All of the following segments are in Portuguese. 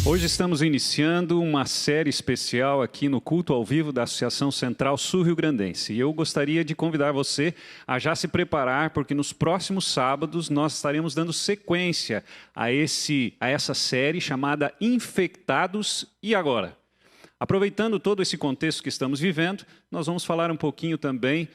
Hoje estamos iniciando uma série especial aqui no Culto ao Vivo da Associação Central Sul-Rio-Grandense. E eu gostaria de convidar você a já se preparar, porque nos próximos sábados nós estaremos dando sequência a essa série chamada Infectados e Agora. Aproveitando todo esse contexto que estamos vivendo, nós vamos falar um pouquinho também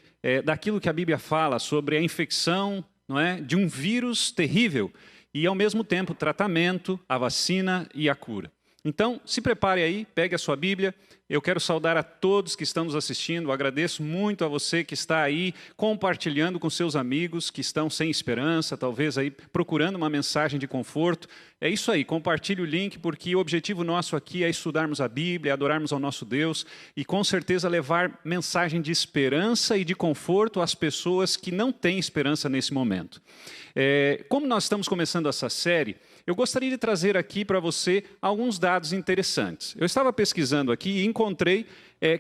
daquilo que a Bíblia fala sobre a infecção, não é, de um vírus terrível, e, ao mesmo tempo, tratamento, a vacina e a cura. Então, se prepare aí, pegue a sua Bíblia. Eu quero saudar a todos que estão nos assistindo. Eu agradeço muito a você que está aí compartilhando com seus amigos que estão sem esperança, talvez aí procurando uma mensagem de conforto. É isso aí, compartilhe o link, porque o objetivo nosso aqui é estudarmos a Bíblia, adorarmos ao nosso Deus e, com certeza, levar mensagem de esperança e de conforto às pessoas que não têm esperança nesse momento. Como nós estamos começando essa série, eu gostaria de trazer aqui para você alguns dados interessantes. Eu estava pesquisando aqui e encontrei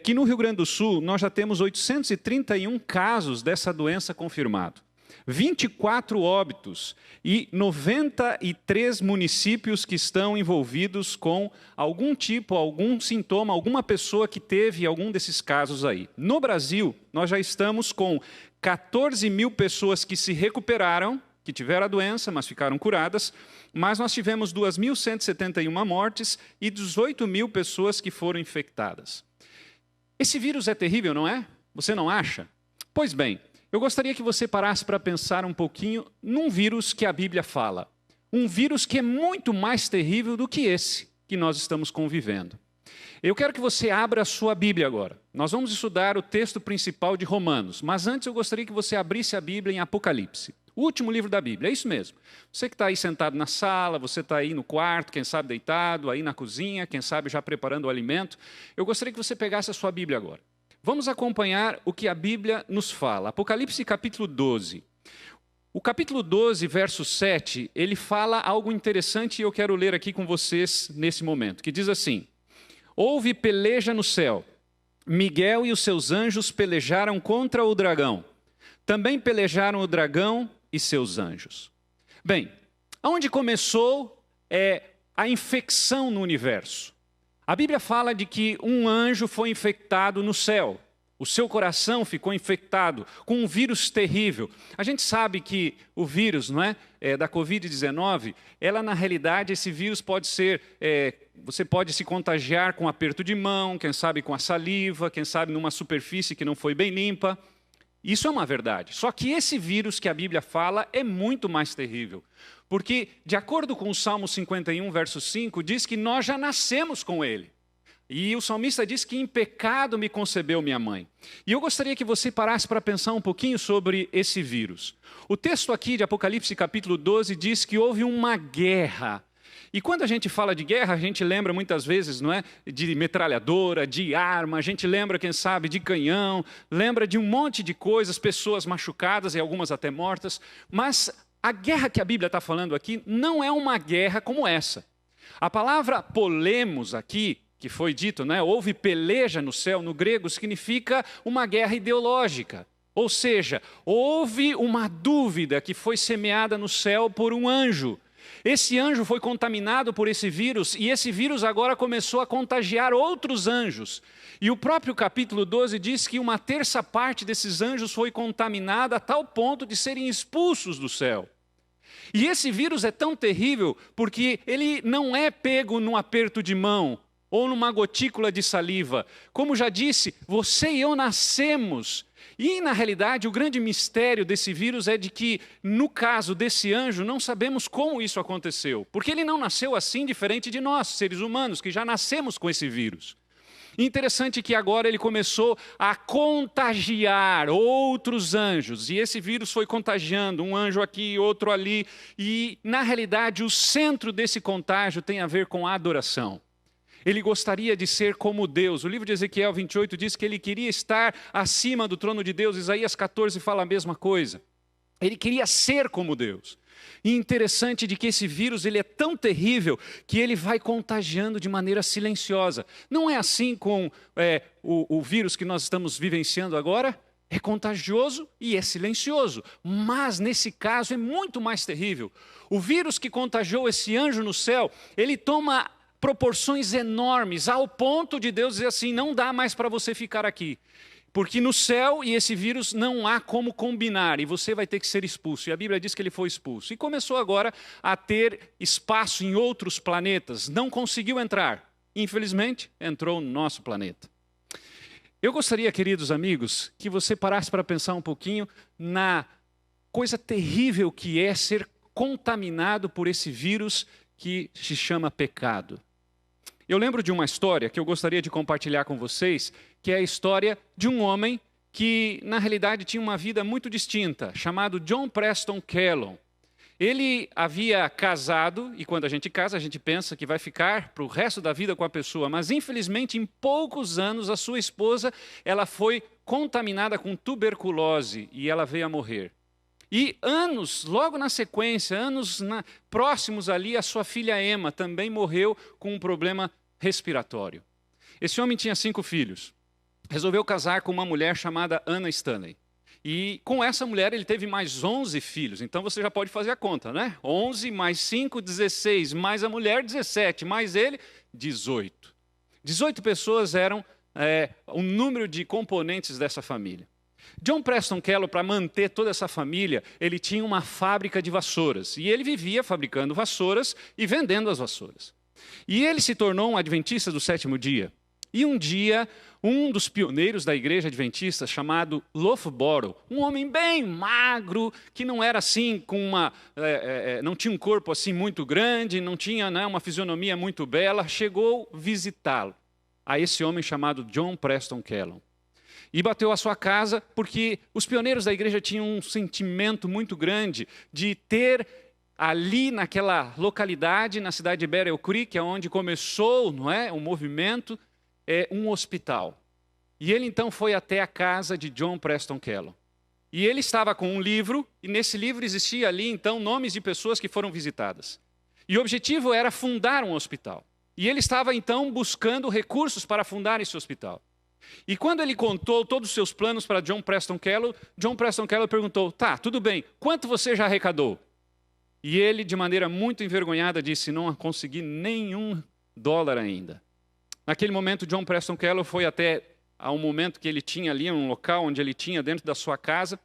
que no Rio Grande do Sul nós já temos 831 casos dessa doença confirmados, 24 óbitos e 93 municípios que estão envolvidos com algum tipo, algum sintoma, alguma pessoa que teve algum desses casos aí. No Brasil, nós já estamos com 14 mil pessoas que se recuperaram, que tiveram a doença, mas ficaram curadas, mas nós tivemos 2.171 mortes e 18 mil pessoas que foram infectadas. Esse vírus é terrível, não é? Você não acha? Pois bem, eu gostaria que você parasse para pensar um pouquinho num vírus que a Bíblia fala. Um vírus que é muito mais terrível do que esse que nós estamos convivendo. Eu quero que você abra a sua Bíblia agora. Nós vamos estudar o texto principal de Romanos, mas antes eu gostaria que você abrisse a Bíblia em Apocalipse. O último livro da Bíblia, é isso mesmo. Você que está aí sentado na sala, você está aí no quarto, quem sabe deitado, aí na cozinha, quem sabe já preparando o alimento. Eu gostaria que você pegasse a sua Bíblia agora. Vamos acompanhar o que a Bíblia nos fala. Apocalipse capítulo 12. O capítulo 12, verso 7, ele fala algo interessante e eu quero ler aqui com vocês nesse momento, que diz assim: houve peleja no céu. Miguel e os seus anjos pelejaram contra o dragão. Também pelejaram o dragão e seus anjos. Bem, aonde começou a infecção no universo? A Bíblia fala de que um anjo foi infectado no céu. O seu coração ficou infectado com um vírus terrível. A gente sabe que o vírus, não é, da Covid-19, ela na realidade, esse vírus pode ser, você pode se contagiar com aperto de mão, quem sabe com a saliva, quem sabe numa superfície que não foi bem limpa. Isso é uma verdade. Só que esse vírus que a Bíblia fala é muito mais terrível. Porque, de acordo com o Salmo 51, verso 5, diz que nós já nascemos com ele. E o salmista diz que em pecado me concebeu minha mãe. E eu gostaria que você parasse para pensar um pouquinho sobre esse vírus. O texto aqui de Apocalipse capítulo 12 diz que houve uma guerra. E quando a gente fala de guerra, a gente lembra muitas vezes, não é, de metralhadora, de arma, a gente lembra, quem sabe, de canhão, lembra de um monte de coisas, pessoas machucadas e algumas até mortas. Mas a guerra que a Bíblia está falando aqui não é uma guerra como essa. A palavra polemos aqui, que foi dito, né, houve peleja no céu, no grego, significa uma guerra ideológica. Ou seja, houve uma dúvida que foi semeada no céu por um anjo. Esse anjo foi contaminado por esse vírus e esse vírus agora começou a contagiar outros anjos. E o próprio capítulo 12 diz que uma terça parte desses anjos foi contaminada a tal ponto de serem expulsos do céu. E esse vírus é tão terrível porque ele não é pego num aperto de mão ou numa gotícula de saliva. Como já disse, você e eu nascemos. E, na realidade, o grande mistério desse vírus é de que, no caso desse anjo, não sabemos como isso aconteceu. Porque ele não nasceu assim, diferente de nós, seres humanos, que já nascemos com esse vírus. E interessante que agora ele começou a contagiar outros anjos. E esse vírus foi contagiando, um anjo aqui, outro ali. E, na realidade, o centro desse contágio tem a ver com a adoração. Ele gostaria de ser como Deus. O livro de Ezequiel 28 diz que ele queria estar acima do trono de Deus. Isaías 14 fala a mesma coisa. Ele queria ser como Deus. E interessante de que esse vírus ele é tão terrível que ele vai contagiando de maneira silenciosa. Não é assim com o vírus que nós estamos vivenciando agora? É contagioso e é silencioso. Mas nesse caso é muito mais terrível. O vírus que contagiou esse anjo no céu, ele toma proporções enormes, ao ponto de Deus dizer assim, não dá mais para você ficar aqui. Porque no céu e esse vírus não há como combinar, e você vai ter que ser expulso. E a Bíblia diz que ele foi expulso. E começou agora a ter espaço em outros planetas. Não conseguiu entrar. Infelizmente, entrou no nosso planeta. Eu gostaria, queridos amigos, que você parasse para pensar um pouquinho na coisa terrível que é ser contaminado por esse vírus que se chama pecado. Eu lembro de uma história que eu gostaria de compartilhar com vocês, que é a história de um homem que, na realidade, tinha uma vida muito distinta, chamado John Preston Kellogg. Ele havia casado, e quando a gente casa, a gente pensa que vai ficar para o resto da vida com a pessoa, mas infelizmente, em poucos anos, a sua esposa ela foi contaminada com tuberculose e ela veio a morrer. E anos, logo na sequência, próximos ali, a sua filha Emma também morreu com um problema respiratório. Esse homem tinha 5 filhos. Resolveu casar com uma mulher chamada Anna Stanley. E com essa mulher ele teve mais 11 filhos. Então você já pode fazer a conta, né? 11 mais 5, 16. Mais a mulher, 17. Mais ele, 18. 18 pessoas eram o número de componentes dessa família. John Preston Kellogg, para manter toda essa família, ele tinha uma fábrica de vassouras. E ele vivia fabricando vassouras e vendendo as vassouras. E ele se tornou um adventista do 7º dia. E um dia, um dos pioneiros da igreja adventista, chamado Loughborough, um homem bem magro, que não era assim, não tinha um corpo assim muito grande, não tinha uma fisionomia muito bela, chegou visitá-lo, a esse homem chamado John Preston Kellogg. E bateu à sua casa porque os pioneiros da igreja tinham um sentimento muito grande de ter ali naquela localidade, na cidade de Battle Creek, onde começou o movimento, um hospital. E ele então foi até a casa de John Preston Kellogg. E ele estava com um livro, e nesse livro existia ali então nomes de pessoas que foram visitadas. E o objetivo era fundar um hospital. E ele estava então buscando recursos para fundar esse hospital. E quando ele contou todos os seus planos para John Preston Kellogg perguntou, tá, tudo bem, quanto você já arrecadou? E ele, de maneira muito envergonhada, disse, não consegui nenhum dólar ainda. Naquele momento, John Preston Kellogg foi até a um momento que ele tinha ali, um local onde ele tinha dentro da sua casa,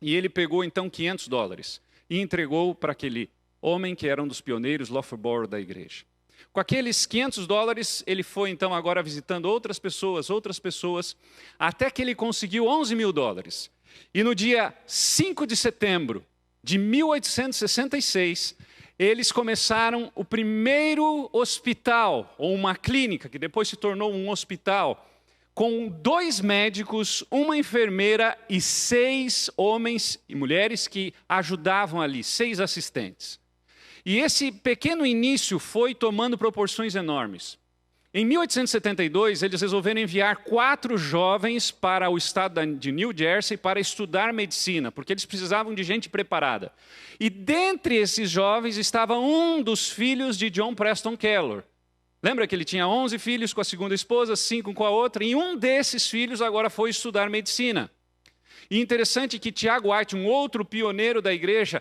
e ele pegou então $500 e entregou para aquele homem que era um dos pioneiros Loughborough da igreja. Com aqueles $500, ele foi então agora visitando outras pessoas, até que ele conseguiu $11.000. E no dia 5 de setembro de 1866, eles começaram o primeiro hospital, ou uma clínica, que depois se tornou um hospital, com 2 médicos, uma enfermeira e 6 homens e mulheres que ajudavam ali, 6 assistentes. E esse pequeno início foi tomando proporções enormes. Em 1872, eles resolveram enviar 4 jovens para o estado de New Jersey para estudar medicina, porque eles precisavam de gente preparada. E dentre esses jovens estava um dos filhos de John Preston Kellogg. Lembra que ele tinha 11 filhos com a segunda esposa, 5 com a outra, e um desses filhos agora foi estudar medicina. E interessante que Tiago White, um outro pioneiro da igreja,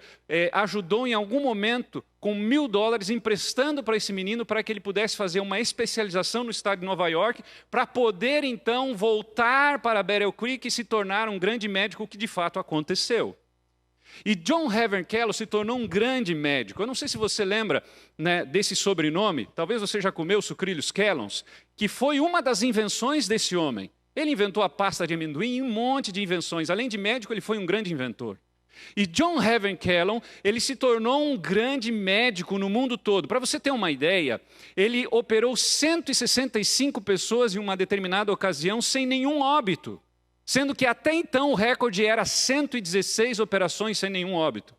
ajudou em algum momento com $1.000 emprestando para esse menino para que ele pudesse fazer uma especialização no estado de Nova York, para poder então voltar para Battle Creek e se tornar um grande médico, o que de fato aconteceu. E John Hever Kellogg se tornou um grande médico. Eu não sei se você lembra desse sobrenome, talvez você já comeu sucrilhos Kellogg's, que foi uma das invenções desse homem. Ele inventou a pasta de amendoim e um monte de invenções. Além de médico, ele foi um grande inventor. E John Hever Kellogg, ele se tornou um grande médico no mundo todo. Para você ter uma ideia, ele operou 165 pessoas em uma determinada ocasião sem nenhum óbito. Sendo que até então o recorde era 116 operações sem nenhum óbito.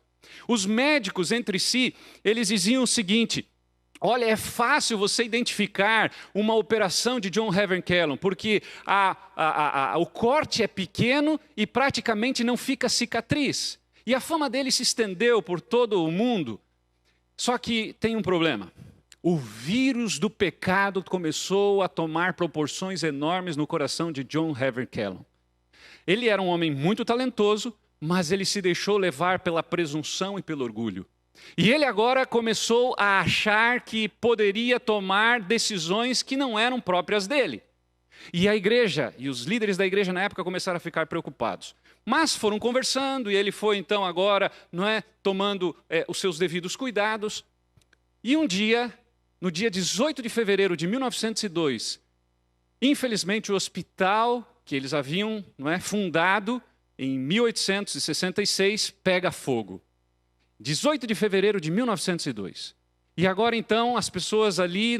Os médicos entre si, eles diziam o seguinte: olha, é fácil você identificar uma operação de John Hever Kellogg, porque o corte é pequeno e praticamente não fica cicatriz. E a fama dele se estendeu por todo o mundo. Só que tem um problema. O vírus do pecado começou a tomar proporções enormes no coração de John Hever Kellogg. Ele era um homem muito talentoso, mas ele se deixou levar pela presunção e pelo orgulho. E ele agora começou a achar que poderia tomar decisões que não eram próprias dele. E a igreja, e os líderes da igreja na época começaram a ficar preocupados. Mas foram conversando e ele foi então agora, tomando os seus devidos cuidados. E um dia, no dia 18 de fevereiro de 1902, infelizmente o hospital que eles haviam fundado em 1866 pega fogo. 18 de fevereiro de 1902. E agora então as pessoas ali,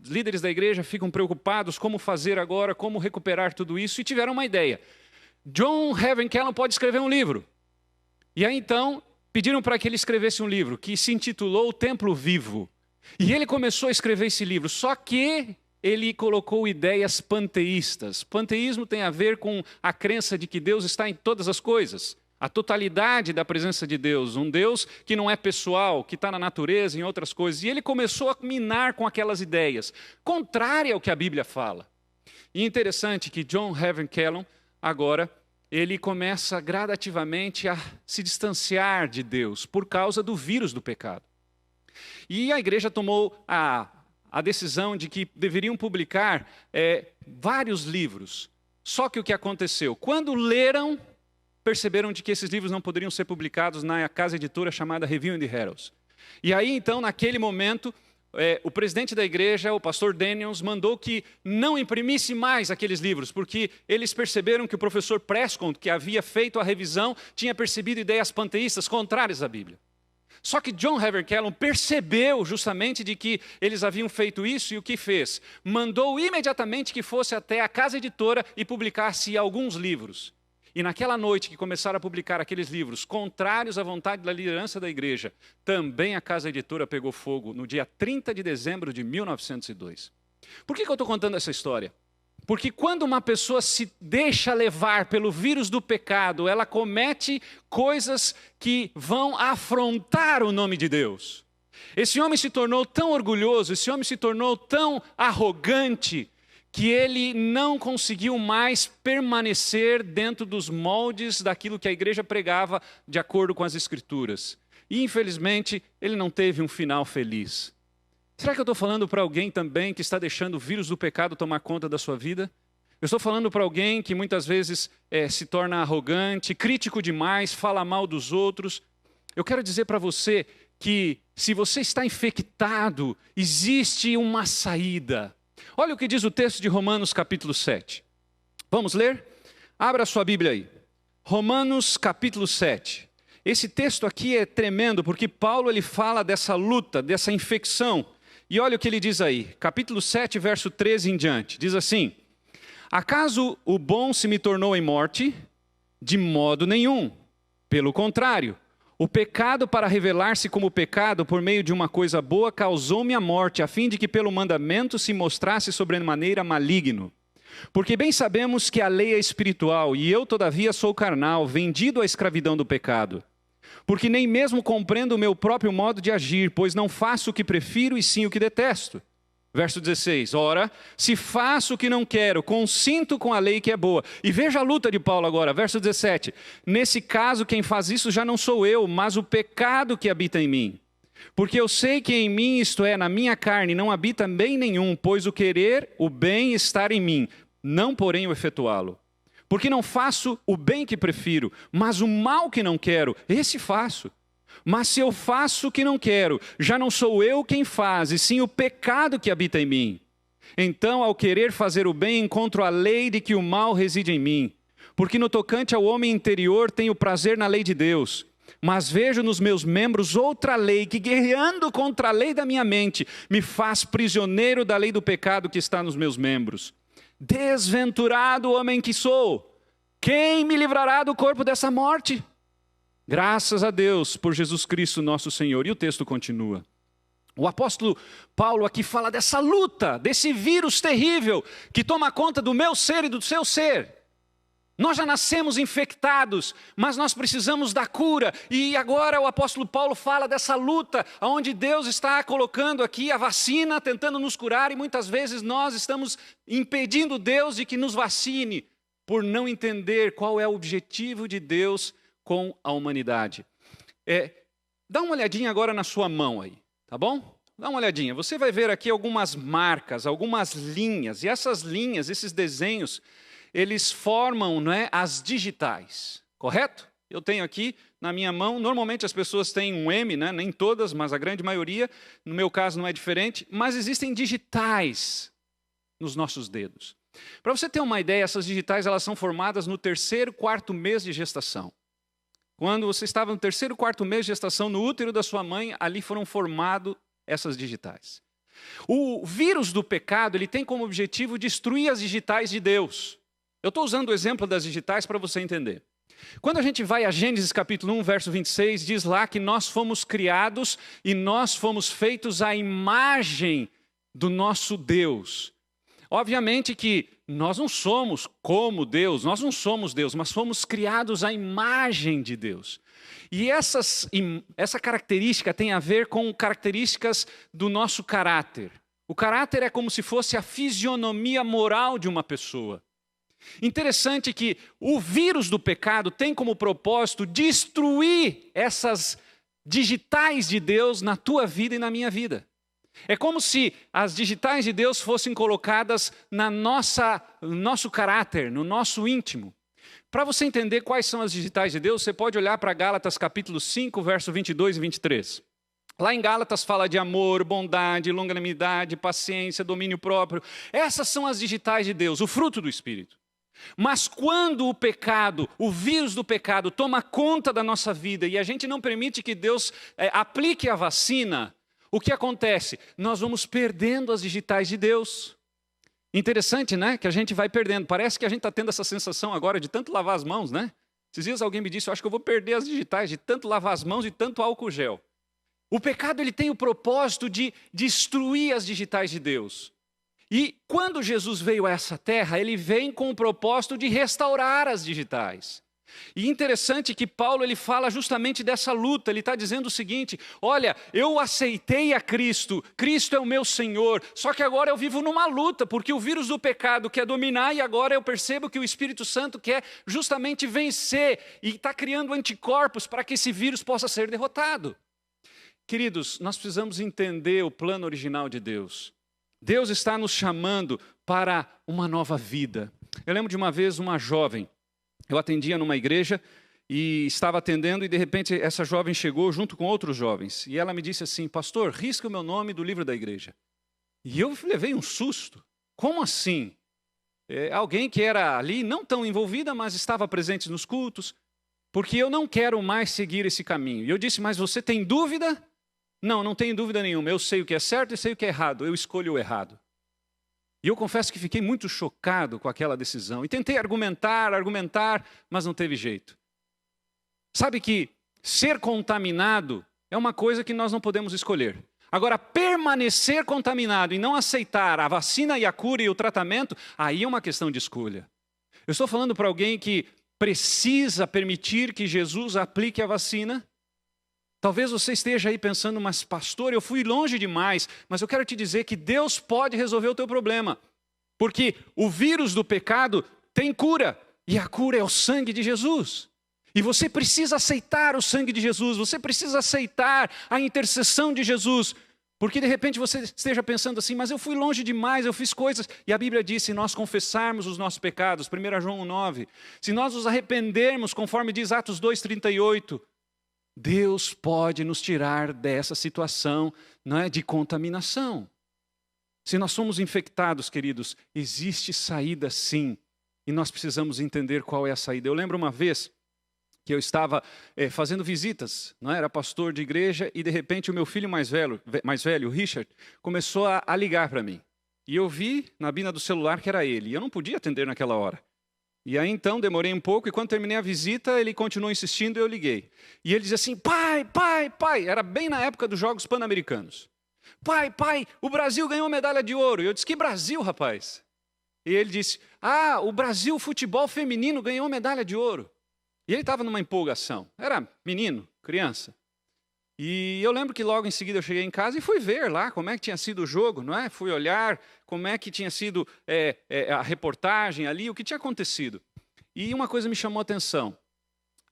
líderes da igreja, ficam preocupados como fazer agora, como recuperar tudo isso, e tiveram uma ideia. John Hevin Kellogg pode escrever um livro. E aí então pediram para que ele escrevesse um livro que se intitulou O Templo Vivo. E ele começou a escrever esse livro, só que ele colocou ideias panteístas. Panteísmo tem a ver com a crença de que Deus está em todas as coisas. A totalidade da presença de Deus, um Deus que não é pessoal, que está na natureza, em outras coisas. E ele começou a minar com aquelas ideias, contrária ao que a Bíblia fala. E interessante que John Hevin Kellogg, agora, ele começa gradativamente a se distanciar de Deus por causa do vírus do pecado. E a igreja tomou a decisão de que deveriam publicar vários livros. Só que o que aconteceu? Quando leram, perceberam de que esses livros não poderiam ser publicados na casa editora chamada Review and Herald. E aí, então, naquele momento, o presidente da igreja, o pastor Daniels, mandou que não imprimisse mais aqueles livros, porque eles perceberam que o professor Prescott, que havia feito a revisão, tinha percebido ideias panteístas contrárias à Bíblia. Só que John Hevin Kellogg percebeu justamente de que eles haviam feito isso, e o que fez? Mandou imediatamente que fosse até a casa editora e publicasse alguns livros. E naquela noite que começaram a publicar aqueles livros contrários à vontade da liderança da igreja, também a casa editora pegou fogo no dia 30 de dezembro de 1902. Por que eu estou contando essa história? Porque quando uma pessoa se deixa levar pelo vírus do pecado, ela comete coisas que vão afrontar o nome de Deus. Esse homem se tornou tão orgulhoso, esse homem se tornou tão arrogante, que ele não conseguiu mais permanecer dentro dos moldes daquilo que a igreja pregava de acordo com as Escrituras. E, infelizmente, ele não teve um final feliz. Será que eu estou falando para alguém também que está deixando o vírus do pecado tomar conta da sua vida? Eu estou falando para alguém que muitas vezes se torna arrogante, crítico demais, fala mal dos outros. Eu quero dizer para você que se você está infectado, existe uma saída. Olha o que diz o texto de Romanos capítulo 7. Vamos ler? Abra sua Bíblia aí. Romanos capítulo 7. Esse texto aqui é tremendo, porque Paulo ele fala dessa luta, dessa infecção. E olha o que ele diz aí, capítulo 7, verso 13 em diante. Diz assim: acaso o bom se me tornou em morte? De modo nenhum. Pelo contrário, o pecado, para revelar-se como pecado por meio de uma coisa boa, causou-me a morte, a fim de que pelo mandamento se mostrasse sobremaneira maligno. Porque bem sabemos que a lei é espiritual, e eu todavia sou carnal, vendido à escravidão do pecado. Porque nem mesmo compreendo o meu próprio modo de agir, pois não faço o que prefiro e sim o que detesto. Verso 16, ora, se faço o que não quero, consinto com a lei que é boa. E veja a luta de Paulo agora, verso 17. Nesse caso, quem faz isso já não sou eu, mas o pecado que habita em mim. Porque eu sei que em mim, isto é, na minha carne, não habita bem nenhum, pois o querer, o bem estar em mim, não porém o efetuá-lo. Porque não faço o bem que prefiro, mas o mal que não quero, esse faço. Mas se eu faço o que não quero, já não sou eu quem faz, e sim o pecado que habita em mim. Então, ao querer fazer o bem, encontro a lei de que o mal reside em mim. Porque no tocante ao homem interior tenho prazer na lei de Deus. Mas vejo nos meus membros outra lei que, guerreando contra a lei da minha mente, me faz prisioneiro da lei do pecado que está nos meus membros. Desventurado homem que sou, quem me livrará do corpo dessa morte? Graças a Deus por Jesus Cristo nosso Senhor. E o texto continua. O apóstolo Paulo aqui fala dessa luta, desse vírus terrível que toma conta do meu ser e do seu ser. Nós já nascemos infectados, mas nós precisamos da cura. E agora o apóstolo Paulo fala dessa luta, onde Deus está colocando aqui a vacina, tentando nos curar, e muitas vezes nós estamos impedindo Deus de que nos vacine, por não entender qual é o objetivo de Deus com a humanidade. Dá uma olhadinha agora na sua mão aí, tá bom? Dá uma olhadinha. Você vai ver aqui algumas marcas, algumas linhas. E essas linhas, esses desenhos, eles formam, não é, as digitais, correto? Eu tenho aqui na minha mão, normalmente as pessoas têm um M, né? Nem todas, mas a grande maioria. No meu caso não é diferente, mas existem digitais nos nossos dedos. Para você ter uma ideia, essas digitais elas são formadas no 3º, 4º mês de gestação. Quando você estava no 3º, 4º mês de gestação, no útero da sua mãe, ali foram formadas essas digitais. O vírus do pecado, ele tem como objetivo destruir as digitais de Deus. Eu estou usando o exemplo das digitais para você entender. Quando a gente vai a Gênesis capítulo 1, verso 26, diz lá que nós fomos criados e nós fomos feitos à imagem do nosso Deus. Obviamente que nós não somos como Deus, nós não somos Deus, mas fomos criados à imagem de Deus. E essa característica tem a ver com características do nosso caráter. O caráter é como se fosse a fisionomia moral de uma pessoa. Interessante que o vírus do pecado tem como propósito destruir essas digitais de Deus na tua vida e na minha vida. É como se as digitais de Deus fossem colocadas no nosso caráter, no nosso íntimo. Para você entender quais são as digitais de Deus, você pode olhar para Gálatas capítulo 5, verso 22 e 23. Lá em Gálatas fala de amor, bondade, longanimidade, paciência, domínio próprio. Essas são as digitais de Deus, o fruto do Espírito. Mas quando o pecado, o vírus do pecado toma conta da nossa vida e a gente não permite que Deus aplique a vacina, o que acontece? Nós vamos perdendo as digitais de Deus. Interessante, né? Que a gente vai perdendo. Parece que a gente está tendo essa sensação agora de tanto lavar as mãos, né? Esses dias alguém me disse, eu acho que eu vou perder as digitais de tanto lavar as mãos e tanto álcool gel. O pecado ele tem o propósito de destruir as digitais de Deus. E quando Jesus veio a essa terra, ele vem com o propósito de restaurar as digitais. E interessante que Paulo ele fala justamente dessa luta, ele está dizendo o seguinte, olha, eu aceitei a Cristo, Cristo é o meu Senhor, só que agora eu vivo numa luta, porque o vírus do pecado quer dominar e agora eu percebo que o Espírito Santo quer justamente vencer e está criando anticorpos para que esse vírus possa ser derrotado. Queridos, nós precisamos entender o plano original de Deus. Deus está nos chamando para uma nova vida. Eu lembro de uma vez uma jovem, eu atendia numa igreja e estava atendendo e de repente essa jovem chegou junto com outros jovens. E ela me disse assim, pastor, risca o meu nome do livro da igreja. E eu levei um susto. Como assim? Alguém que era ali não tão envolvida, mas estava presente nos cultos, porque eu não quero mais seguir esse caminho. E eu disse, mas você tem dúvida? Não, não tenho dúvida nenhuma. Eu sei o que é certo e sei o que é errado. Eu escolho o errado. E eu confesso que fiquei muito chocado com aquela decisão. E tentei argumentar, mas não teve jeito. Sabe que ser contaminado é uma coisa que nós não podemos escolher. Agora, permanecer contaminado e não aceitar a vacina e a cura e o tratamento, aí é uma questão de escolha. Eu estou falando para alguém que precisa permitir que Jesus aplique a vacina. Talvez você esteja aí pensando, mas pastor, eu fui longe demais, mas eu quero te dizer que Deus pode resolver o teu problema. Porque o vírus do pecado tem cura, e a cura é o sangue de Jesus. E você precisa aceitar o sangue de Jesus, você precisa aceitar a intercessão de Jesus. Porque de repente você esteja pensando assim, mas eu fui longe demais, eu fiz coisas. E a Bíblia diz, se nós confessarmos os nossos pecados, 1 João 9, se nós nos arrependermos, conforme diz Atos 2,38, Deus pode nos tirar dessa situação, não é, de contaminação. Se nós somos infectados, queridos, existe saída sim. E nós precisamos entender qual é a saída. Eu lembro uma vez que eu estava fazendo visitas, não é? Era pastor de igreja e de repente o meu filho mais velho, o Richard, começou a ligar para mim. E eu vi na bina do celular que era ele. E eu não podia atender naquela hora. E aí então demorei um pouco e quando terminei a visita ele continuou insistindo e eu liguei. E ele dizia assim, pai, era bem na época dos Jogos Pan-Americanos. Pai, o Brasil ganhou medalha de ouro. E eu disse, que Brasil, rapaz? E ele disse, o Brasil futebol feminino ganhou medalha de ouro. E ele estava numa empolgação, era menino, criança. E eu lembro que logo em seguida eu cheguei em casa e fui ver lá como é que tinha sido o jogo, não é? Fui olhar como é que tinha sido a reportagem ali, o que tinha acontecido. E uma coisa me chamou a atenção.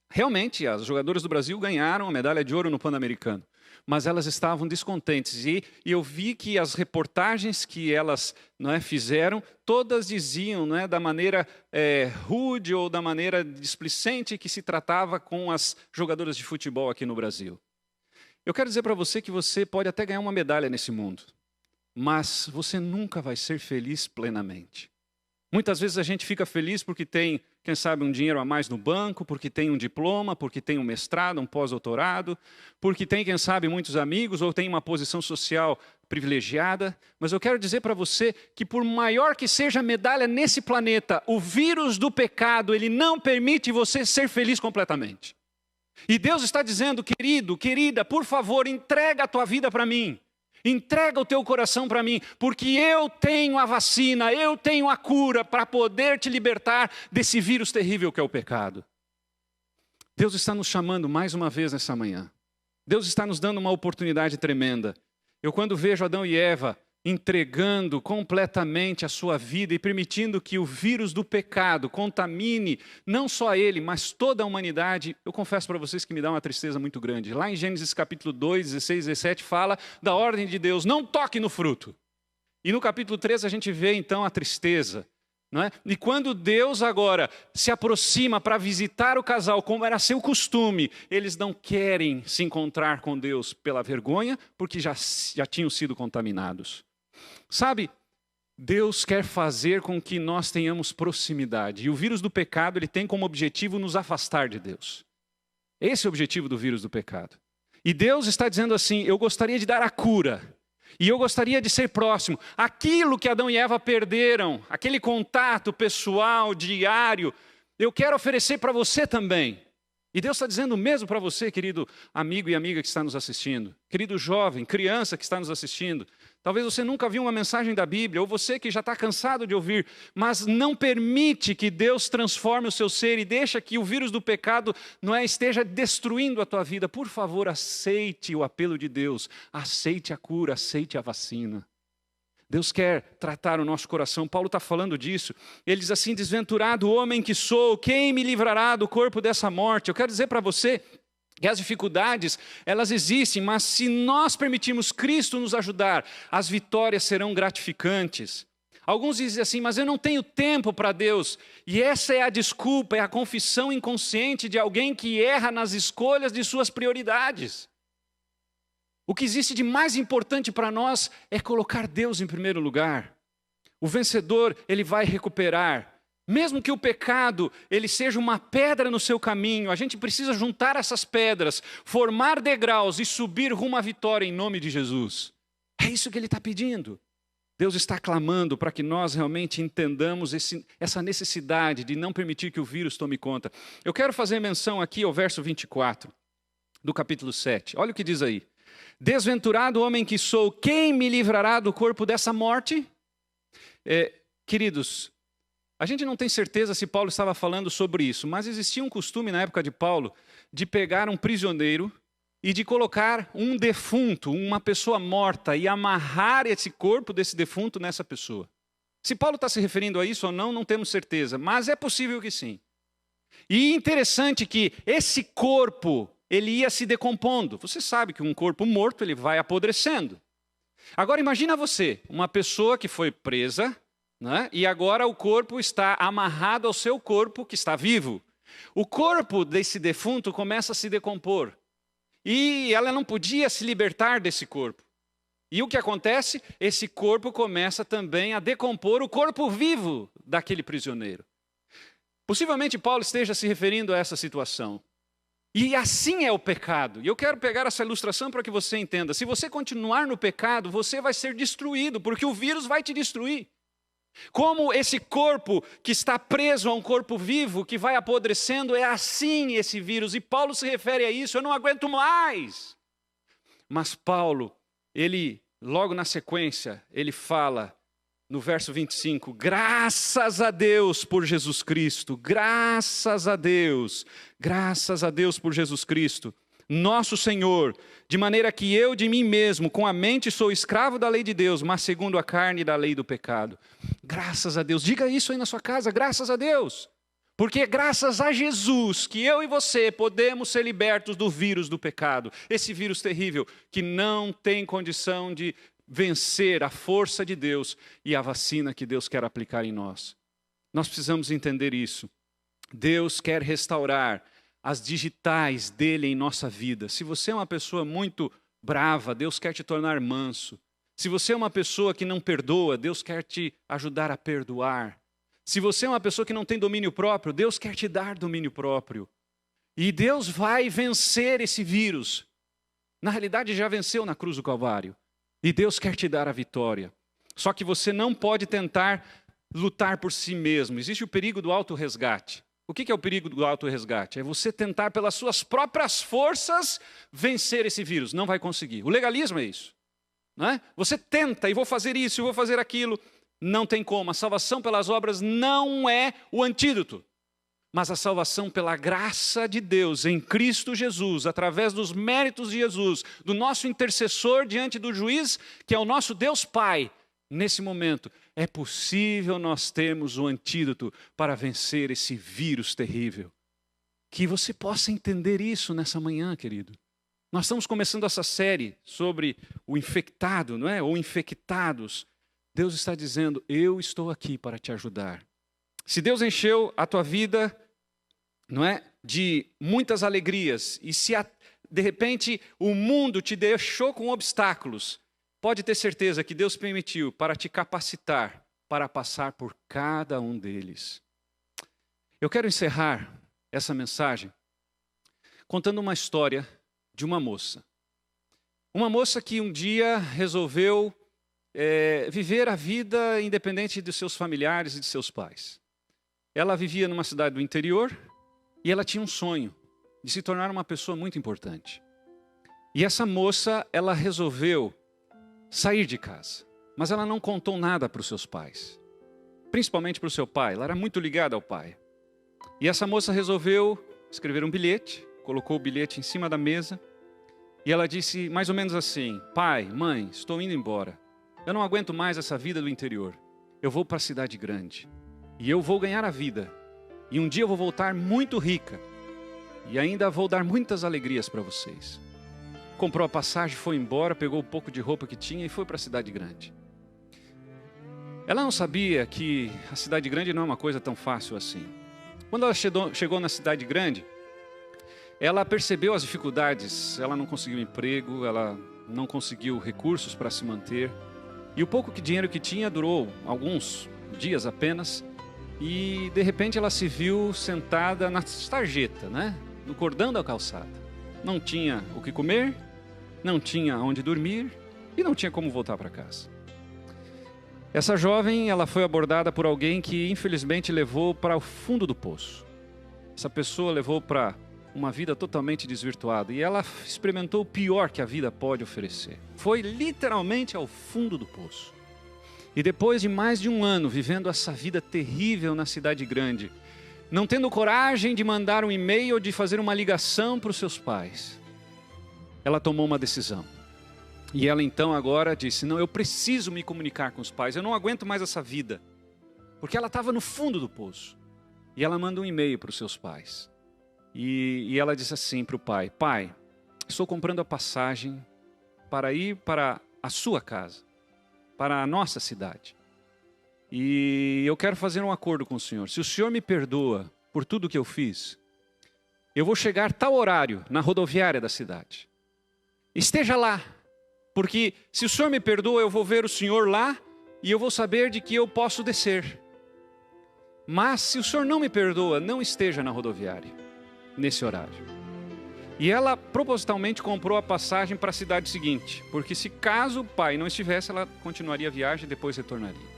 Realmente, as jogadoras do Brasil ganharam a medalha de ouro no Pan-Americano, mas elas estavam descontentes. E eu vi que as reportagens que elas fizeram, todas diziam da maneira rude ou da maneira displicente que se tratava com as jogadoras de futebol aqui no Brasil. Eu quero dizer para você que você pode até ganhar uma medalha nesse mundo, mas você nunca vai ser feliz plenamente. Muitas vezes a gente fica feliz porque tem, quem sabe, um dinheiro a mais no banco, porque tem um diploma, porque tem um mestrado, um pós-doutorado, porque tem, quem sabe, muitos amigos ou tem uma posição social privilegiada. Mas eu quero dizer para você que por maior que seja a medalha nesse planeta, o vírus do pecado, ele não permite você ser feliz completamente. E Deus está dizendo, querido, querida, por favor, entrega a tua vida para mim. Entrega o teu coração para mim, porque eu tenho a vacina, eu tenho a cura para poder te libertar desse vírus terrível que é o pecado. Deus está nos chamando mais uma vez nessa manhã. Deus está nos dando uma oportunidade tremenda. Eu quando vejo Adão e Eva entregando completamente a sua vida e permitindo que o vírus do pecado contamine não só ele, mas toda a humanidade, eu confesso para vocês que me dá uma tristeza muito grande. Lá em Gênesis capítulo 2, 16, 17, fala da ordem de Deus, não toque no fruto. E no capítulo 3 a gente vê então a tristeza. Não é? E quando Deus agora se aproxima para visitar o casal, como era seu costume, eles não querem se encontrar com Deus pela vergonha, porque já tinham sido contaminados. Sabe, Deus quer fazer com que nós tenhamos proximidade. E o vírus do pecado, ele tem como objetivo nos afastar de Deus. Esse é o objetivo do vírus do pecado. E Deus está dizendo assim, eu gostaria de dar a cura. E eu gostaria de ser próximo. Aquilo que Adão e Eva perderam, aquele contato pessoal, diário, eu quero oferecer para você também. E Deus está dizendo o mesmo para você, querido amigo e amiga que está nos assistindo. Querido jovem, criança que está nos assistindo. Talvez você nunca viu uma mensagem da Bíblia, ou você que já está cansado de ouvir, mas não permite que Deus transforme o seu ser e deixa que o vírus do pecado esteja destruindo a tua vida. Por favor, aceite o apelo de Deus, aceite a cura, aceite a vacina. Deus quer tratar o nosso coração. Paulo está falando disso. Ele diz assim, desventurado homem que sou, quem me livrará do corpo dessa morte? Eu quero dizer para você que as dificuldades, elas existem, mas se nós permitirmos Cristo nos ajudar, as vitórias serão gratificantes. Alguns dizem assim, mas eu não tenho tempo para Deus. E essa é a desculpa, é a confissão inconsciente de alguém que erra nas escolhas de suas prioridades. O que existe de mais importante para nós é colocar Deus em primeiro lugar. O vencedor, ele vai recuperar. Mesmo que o pecado, ele seja uma pedra no seu caminho, a gente precisa juntar essas pedras, formar degraus e subir rumo à vitória em nome de Jesus. É isso que ele está pedindo. Deus está clamando para que nós realmente entendamos essa necessidade de não permitir que o vírus tome conta. Eu quero fazer menção aqui ao verso 24 do capítulo 7. Olha o que diz aí. Desventurado homem que sou, quem me livrará do corpo dessa morte? Queridos, a gente não tem certeza se Paulo estava falando sobre isso, mas existia um costume na época de Paulo de pegar um prisioneiro e de colocar um defunto, uma pessoa morta, e amarrar esse corpo desse defunto nessa pessoa. Se Paulo está se referindo a isso ou não, não temos certeza, mas é possível que sim. E interessante que esse corpo, ele ia se decompondo. Você sabe que um corpo morto, ele vai apodrecendo. Agora imagina você, uma pessoa que foi presa, né? E agora o corpo está amarrado ao seu corpo que está vivo. O corpo desse defunto começa a se decompor. E ela não podia se libertar desse corpo. E o que acontece? Esse corpo começa também a decompor o corpo vivo daquele prisioneiro. Possivelmente Paulo esteja se referindo a essa situação. E assim é o pecado. E eu quero pegar essa ilustração para que você entenda. Se você continuar no pecado, você vai ser destruído, porque o vírus vai te destruir. Como esse corpo que está preso a um corpo vivo, que vai apodrecendo, é assim esse vírus. E Paulo se refere a isso, eu não aguento mais. Mas Paulo, ele, logo na sequência, ele fala, no verso 25, graças a Deus por Jesus Cristo, graças a Deus por Jesus Cristo, nosso Senhor, de maneira que eu de mim mesmo, com a mente sou escravo da lei de Deus, mas segundo a carne da lei do pecado. Graças a Deus, diga isso aí na sua casa, graças a Deus. Porque é graças a Jesus que eu e você podemos ser libertos do vírus do pecado. Esse vírus terrível que não tem condição de vencer a força de Deus e a vacina que Deus quer aplicar em nós. Nós precisamos entender isso. Deus quer restaurar as digitais dele em nossa vida. Se você é uma pessoa muito brava, Deus quer te tornar manso. Se você é uma pessoa que não perdoa, Deus quer te ajudar a perdoar. Se você é uma pessoa que não tem domínio próprio, Deus quer te dar domínio próprio. E Deus vai vencer esse vírus. Na realidade, já venceu na cruz do Calvário. E Deus quer te dar a vitória. Só que você não pode tentar lutar por si mesmo. Existe o perigo do autorresgate. O que é o perigo do autorresgate? É você tentar pelas suas próprias forças vencer esse vírus. Não vai conseguir. O legalismo é isso. Não é? Você tenta, e vou fazer isso, e vou fazer aquilo. Não tem como. A salvação pelas obras não é o antídoto. Mas a salvação pela graça de Deus em Cristo Jesus, através dos méritos de Jesus, do nosso intercessor diante do juiz, que é o nosso Deus Pai, nesse momento, é possível nós termos o antídoto para vencer esse vírus terrível. Que você possa entender isso nessa manhã, querido. Nós estamos começando essa série sobre o infectado, não é? Ou infectados. Deus está dizendo, eu estou aqui para te ajudar. Se Deus encheu a tua vida, não é, de muitas alegrias, e se de repente o mundo te deixou com obstáculos, pode ter certeza que Deus permitiu para te capacitar para passar por cada um deles. Eu quero encerrar essa mensagem contando uma história de uma moça. Uma moça que um dia resolveu viver a vida independente de seus familiares e de seus pais. Ela vivia numa cidade do interior e ela tinha um sonho de se tornar uma pessoa muito importante. E essa moça, ela resolveu sair de casa, mas ela não contou nada para os seus pais, principalmente para o seu pai. Ela era muito ligada ao pai. E essa moça resolveu escrever um bilhete, colocou o bilhete em cima da mesa e ela disse mais ou menos assim: pai, mãe, estou indo embora. Eu não aguento mais essa vida do interior. Eu vou para a cidade grande. E eu vou ganhar a vida. E um dia eu vou voltar muito rica. E ainda vou dar muitas alegrias para vocês. Comprou a passagem, foi embora, pegou o pouco de roupa que tinha e foi para a cidade grande. Ela não sabia que a cidade grande não é uma coisa tão fácil assim. Quando ela chegou na cidade grande, ela percebeu as dificuldades. Ela não conseguiu emprego, ela não conseguiu recursos para se manter. E o pouco dinheiro que tinha durou alguns dias apenas. E de repente ela se viu sentada na sarjeta, né? No cordão da calçada. Não tinha o que comer, não tinha onde dormir e não tinha como voltar para casa. Essa jovem, ela foi abordada por alguém que infelizmente levou para o fundo do poço. Essa pessoa levou para uma vida totalmente desvirtuada e ela experimentou o pior que a vida pode oferecer. Foi literalmente ao fundo do poço. E depois de mais de um ano vivendo essa vida terrível na cidade grande, não tendo coragem de mandar um e-mail ou de fazer uma ligação para os seus pais, ela tomou uma decisão. E ela então agora disse, não, eu preciso me comunicar com os pais, eu não aguento mais essa vida. Porque ela estava no fundo do poço. E ela manda um e-mail para os seus pais. E ela disse assim para o pai, pai, estou comprando a passagem para ir para a sua casa, para a nossa cidade. E eu quero fazer um acordo com o senhor. Se o senhor me perdoa por tudo que eu fiz, eu vou chegar tal horário na rodoviária da cidade. Esteja lá, porque se o senhor me perdoa, eu vou ver o senhor lá e eu vou saber de que eu posso descer. Mas se o senhor não me perdoa, não esteja na rodoviária nesse horário. E ela propositalmente comprou a passagem para a cidade seguinte, porque se caso o pai não estivesse, ela continuaria a viagem e depois retornaria.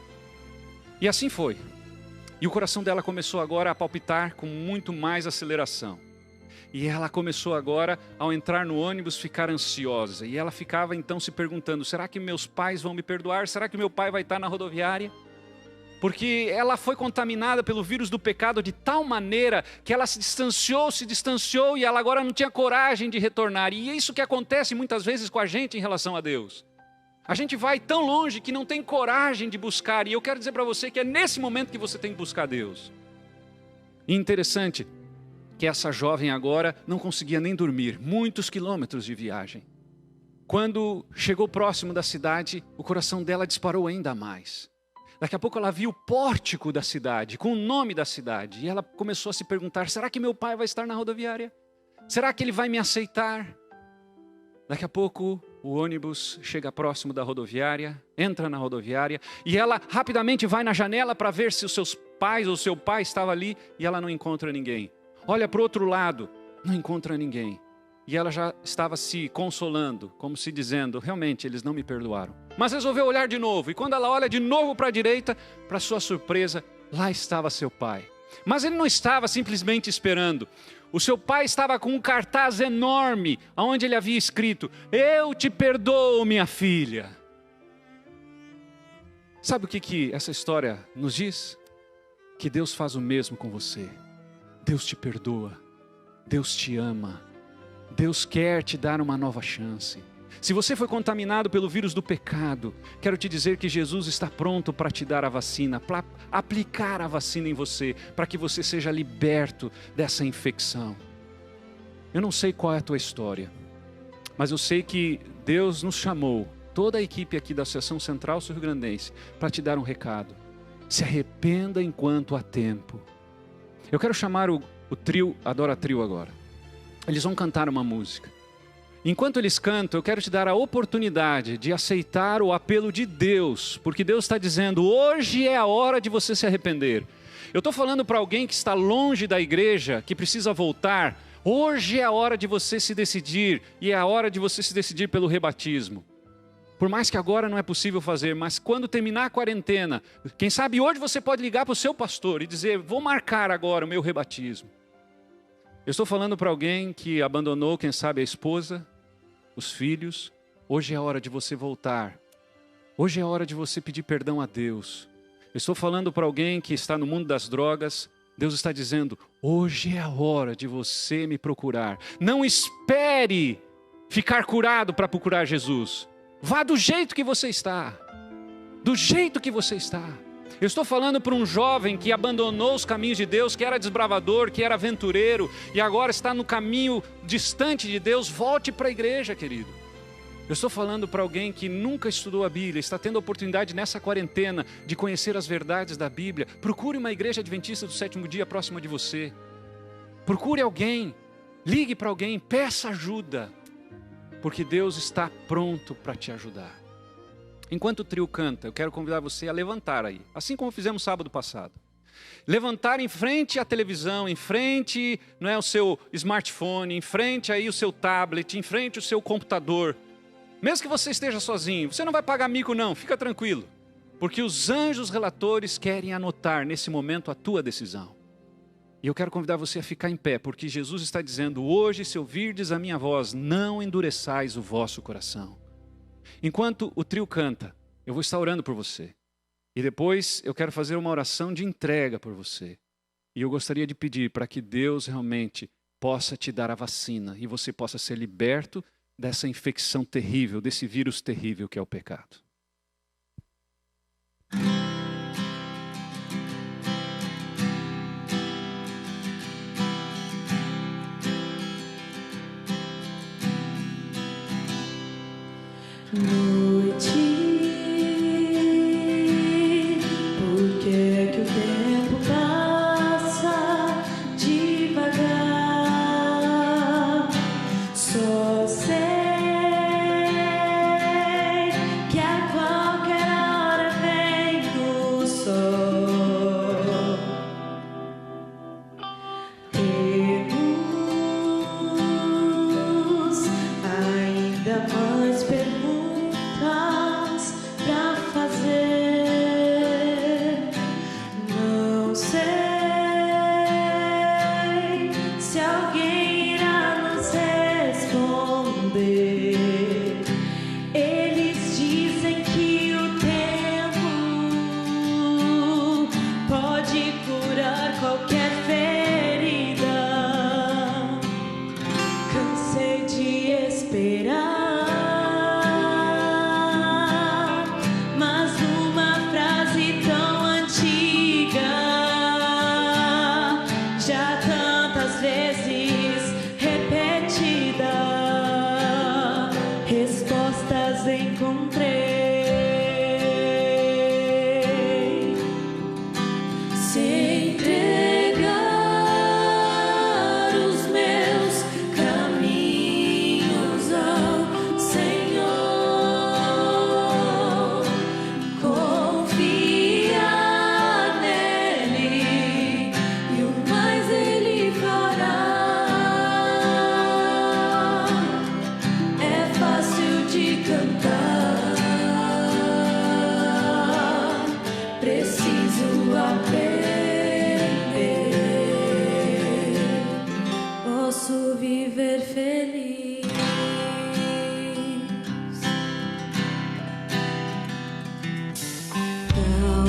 E assim foi. E o coração dela começou agora a palpitar com muito mais aceleração. E ela começou agora, ao entrar no ônibus, ficar ansiosa. E ela ficava então se perguntando, será que meus pais vão me perdoar? Será que meu pai vai estar na rodoviária? Porque ela foi contaminada pelo vírus do pecado de tal maneira que ela se distanciou e ela agora não tinha coragem de retornar. E é isso que acontece muitas vezes com a gente em relação a Deus. A gente vai tão longe que não tem coragem de buscar. E eu quero dizer para você que é nesse momento que você tem que buscar Deus. E interessante que essa jovem agora não conseguia nem dormir, muitos quilômetros de viagem. Quando chegou próximo da cidade, o coração dela disparou ainda mais. Daqui a pouco ela viu o pórtico da cidade, com o nome da cidade. E ela começou a se perguntar, será que meu pai vai estar na rodoviária? Será que ele vai me aceitar? Daqui a pouco o ônibus chega próximo da rodoviária, entra na rodoviária. E ela rapidamente vai na janela para ver se os seus pais ou seu pai estava ali. E ela não encontra ninguém. Olha para o outro lado, não encontra ninguém. E ela já estava se consolando, como se dizendo, realmente eles não me perdoaram. Mas resolveu olhar de novo. E quando ela olha de novo para a direita, para sua surpresa, lá estava seu pai. Mas ele não estava simplesmente esperando. O seu pai estava com um cartaz enorme, onde ele havia escrito, eu te perdoo, minha filha. Sabe o que essa história nos diz? Que Deus faz o mesmo com você. Deus te perdoa. Deus te ama. Deus quer te dar uma nova chance. Se você foi contaminado pelo vírus do pecado, quero te dizer que Jesus está pronto para te dar a vacina, para aplicar a vacina em você, para que você seja liberto dessa infecção. Eu não sei qual é a tua história, mas eu sei que Deus nos chamou, toda a equipe aqui da Associação Central Sul-Rio-Grandense, para te dar um recado. Se arrependa enquanto há tempo. Eu quero chamar o trio, Adora Trio agora. Eles vão cantar uma música. Enquanto eles cantam, eu quero te dar a oportunidade de aceitar o apelo de Deus, porque Deus está dizendo, hoje é a hora de você se arrepender. Eu estou falando para alguém que está longe da igreja, que precisa voltar, hoje é a hora de você se decidir, e é a hora de você se decidir pelo rebatismo. Por mais que agora não é possível fazer, mas quando terminar a quarentena, quem sabe hoje você pode ligar para o seu pastor e dizer, vou marcar agora o meu rebatismo. Eu estou falando para alguém que abandonou, quem sabe, a esposa, os filhos. Hoje é a hora de você voltar. Hoje é a hora de você pedir perdão a Deus. Eu estou falando para alguém que está no mundo das drogas. Deus está dizendo, hoje é a hora de você me procurar. Não espere ficar curado para procurar Jesus. Vá do jeito que você está. Do jeito que você está. Eu estou falando para um jovem que abandonou os caminhos de Deus, que era desbravador, que era aventureiro, e agora está no caminho distante de Deus. Volte para a igreja, querido. Eu estou falando para alguém que nunca estudou a Bíblia, está tendo a oportunidade nessa quarentena de conhecer as verdades da Bíblia. Procure uma igreja adventista do sétimo dia próxima de você. Procure alguém, ligue para alguém, peça ajuda, porque Deus está pronto para te ajudar. Enquanto o trio canta, eu quero convidar você a levantar aí, assim como fizemos sábado passado. Levantar em frente à televisão, em frente, não é, o seu smartphone, em frente aí o seu tablet, em frente o seu computador. Mesmo que você esteja sozinho, você não vai pagar mico não, fica tranquilo. Porque os anjos relatores querem anotar nesse momento a tua decisão. E eu quero convidar você a ficar em pé, porque Jesus está dizendo, hoje se ouvirdes a minha voz, não endureçais o vosso coração. Enquanto o trio canta, eu vou estar orando por você. E depois eu quero fazer uma oração de entrega por você. E eu gostaria de pedir para que Deus realmente possa te dar a vacina e você possa ser liberto dessa infecção terrível, desse vírus terrível que é o pecado. Noite, por que é que o tempo passa devagar? Só sei que a qualquer hora vem o sol. Temos ainda mais perguntas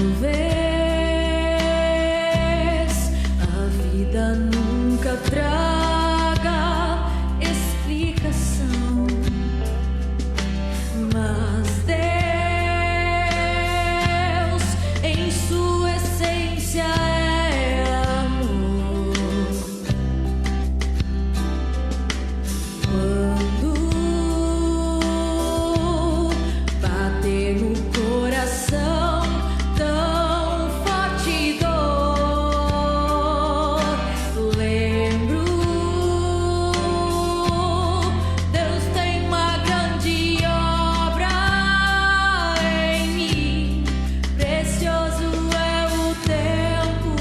Talvez a vida nunca traga explicação, mas Deus, em sua essência, é amor. Quando bater no coração tão forte dor, lembro, Deus tem uma grande obra em mim. Precioso é o tempo,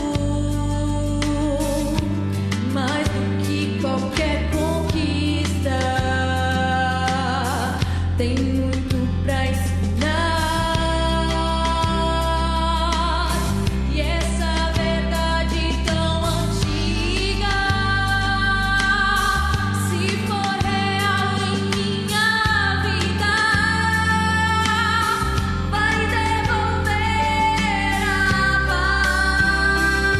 mais do que qualquer conquista. Tem muito pra ensinar, e essa verdade tão antiga, se for real em minha vida, vai devolver a paz.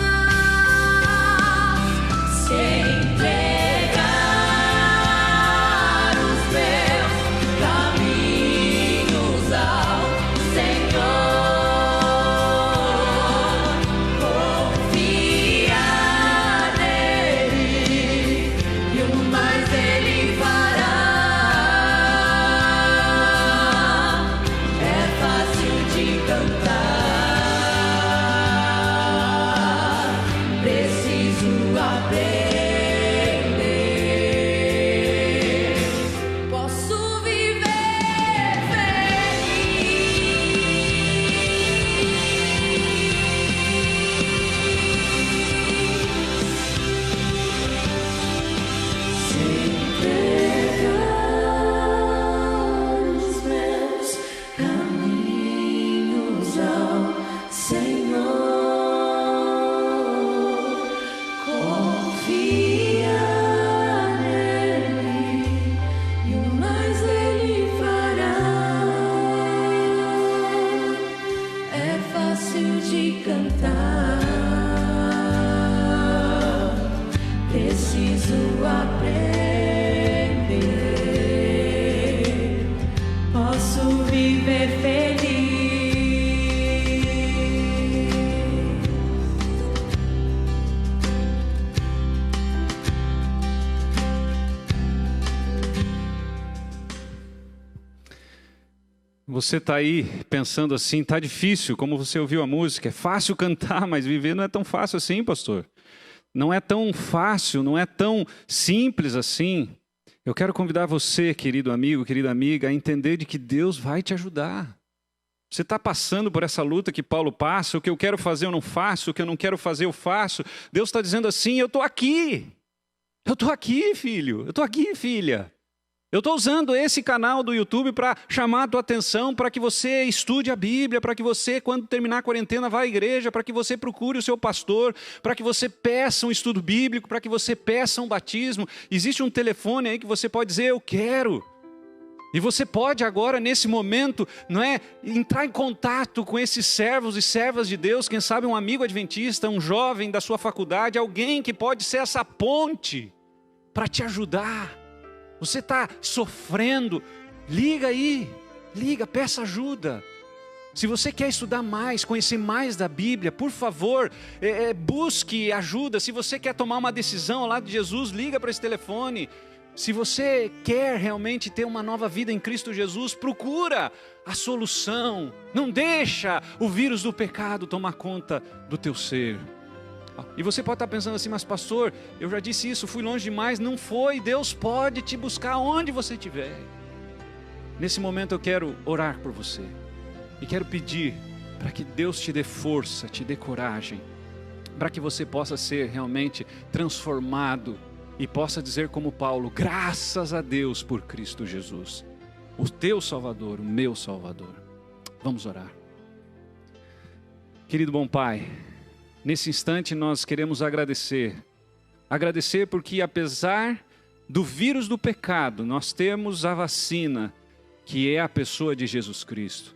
Se entregar os meus caminhos ao Senhor, confiar nele e o mais ele fará. É fácil de cantar, preciso aprender. Posso viver feliz. Se entregar os meus caminhos ao Senhor, confiar nele e o mais ele fará. É fácil de cantar, preciso aprender. Posso viver feliz. Você está aí pensando assim, está difícil, como você ouviu a música, é fácil cantar, mas viver não é tão fácil assim, pastor. Não é tão fácil, não é tão simples assim. Eu quero convidar você, querido amigo, querida amiga, a entender de que Deus vai te ajudar. Você está passando por essa luta que Paulo passa, o que eu quero fazer eu não faço, o que eu não quero fazer eu faço. Deus está dizendo assim, eu estou aqui. Eu estou aqui, filho. Eu estou aqui, filha. Eu estou usando esse canal do YouTube para chamar a tua atenção, para que você estude a Bíblia, para que você, quando terminar a quarentena, vá à igreja, para que você procure o seu pastor, para que você peça um estudo bíblico, para que você peça um batismo. Existe um telefone aí que você pode dizer, eu quero. E você pode agora, nesse momento, não é, entrar em contato com esses servos e servas de Deus, quem sabe um amigo adventista, um jovem da sua faculdade, alguém que pode ser essa ponte para te ajudar. Você está sofrendo, liga aí, liga, peça ajuda. Se você quer estudar mais, conhecer mais da Bíblia, por favor, busque ajuda. Se você quer tomar uma decisão ao lado de Jesus, liga para esse telefone. Se você quer realmente ter uma nova vida em Cristo Jesus, procura a solução. Não deixa o vírus do pecado tomar conta do teu ser. E você pode estar pensando assim, mas pastor, eu já disse isso, fui longe demais. Não foi, Deus pode te buscar onde você estiver. Nesse momento eu quero orar por você. E quero pedir para que Deus te dê força, te dê coragem. Para que você possa ser realmente transformado. E possa dizer como Paulo, graças a Deus por Cristo Jesus. O teu Salvador, o meu Salvador. Vamos orar. Querido bom Pai, nesse instante nós queremos agradecer. Agradecer porque apesar do vírus do pecado, nós temos a vacina, que é a pessoa de Jesus Cristo.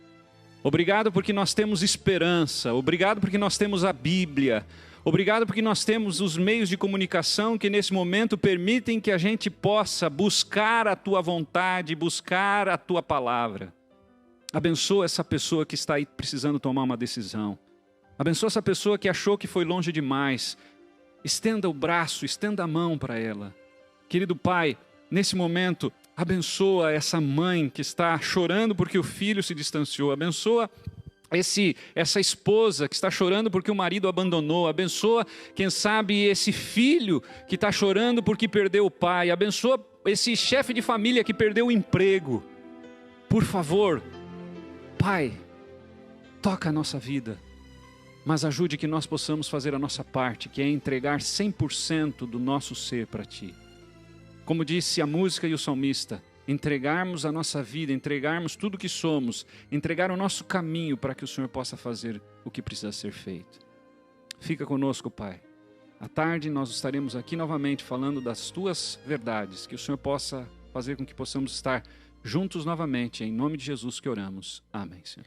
Obrigado porque nós temos esperança. Obrigado porque nós temos a Bíblia. Obrigado porque nós temos os meios de comunicação que nesse momento permitem que a gente possa buscar a Tua vontade, buscar a Tua palavra. Abençoa essa pessoa que está aí precisando tomar uma decisão. Abençoa essa pessoa que achou que foi longe demais. Estenda o braço, estenda a mão para ela. Querido Pai, nesse momento, abençoa essa mãe que está chorando porque o filho se distanciou. Abençoa essa esposa que está chorando porque o marido abandonou. Abençoa, quem sabe, esse filho que está chorando porque perdeu o pai. Abençoa esse chefe de família que perdeu o emprego. Por favor, Pai, toca a nossa vida, mas ajude que nós possamos fazer a nossa parte, que é entregar 100% do nosso ser para Ti. Como disse a música e o salmista, entregarmos a nossa vida, entregarmos tudo que somos, entregar o nosso caminho para que o Senhor possa fazer o que precisa ser feito. Fica conosco, Pai. À tarde nós estaremos aqui novamente falando das Tuas verdades, que o Senhor possa fazer com que possamos estar juntos novamente, em nome de Jesus que oramos. Amém, Senhor.